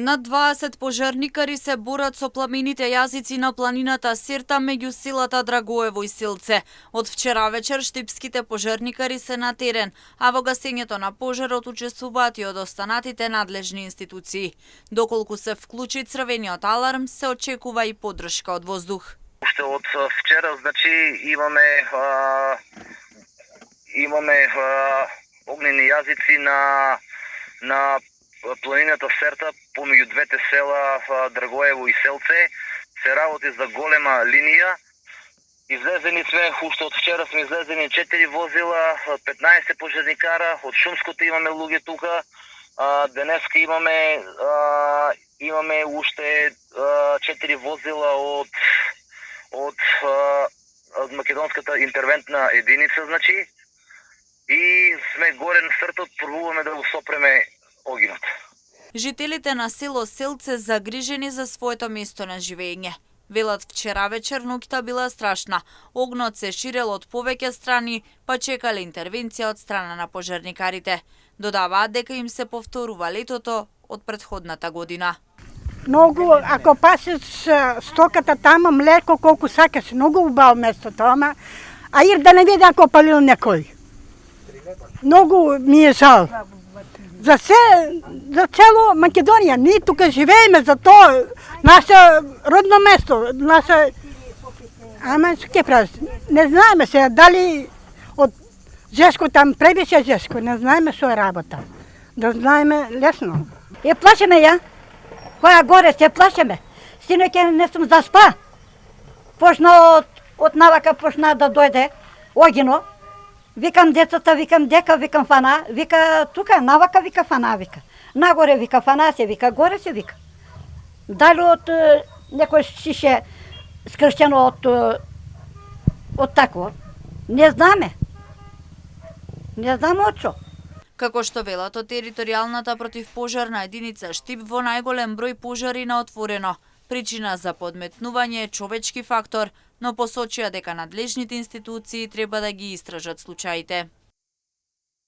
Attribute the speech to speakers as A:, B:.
A: Над 20 пожарникари се борат со пламените јазици на планината Серта меѓу селата Драгоево и Селце. Од вчера вечер штипските пожарникари се на терен, а во гасењето на пожарот учествуваат и од останатите надлежни институции. Доколку се вклучи црвениот аларм, се очекува и поддршка од воздух.
B: Уште од вчера, имаме огнени јазици на планината Серта помеѓу двете села Драгоево и Селце. Се работи за голема линија. Излезени сме, уште од вчера сме излезени 4 возила, 15 пожарникара, од Шумското имаме луѓе тука. Денеска имаме уште 4 возила од македонската интервентна единица, и сме горе на Сртот, пробуваме да го сопреме огинот.
A: Жителите на село Селце загрижени за своето место на живење. Велат вчера вечер ноќта била страшна. Огнот се ширел од повеќе страни, па чекале интервенција од страна на пожарникарите. Додаваат дека им се повторува летото од претходната година.
C: Многу, ако пасиш стоката тама, млеко колку сакаш, многу убаво местото, ама аир да не види ако палил некој. Многу ми е жал. За цело Македонија, ние тука живееме за тоа, наше родно место, ама ќе правиш? Не знаеме се дали од Жешко там пребише Жешко, не знаеме што е работа. Да знаеме лесно.
D: Е плашеме ја. Која горе се плашеме. Синоќа не сум заспа. Почна од навака почна да дојде огино. Викам децата, викам дека, викам фана, вика тука навака, вика фана, вика. Нагоре вика фана се, вика горе се, вика. Дали од некој шише скршено од такво. Не знаме. Не знаме од што.
A: Како што велат од територијалната противпожарна единица Штип, во најголем број пожари на отворено. Причина за подметнување е човечки фактор, но посочија дека надлежните институции треба да ги истражат случаите.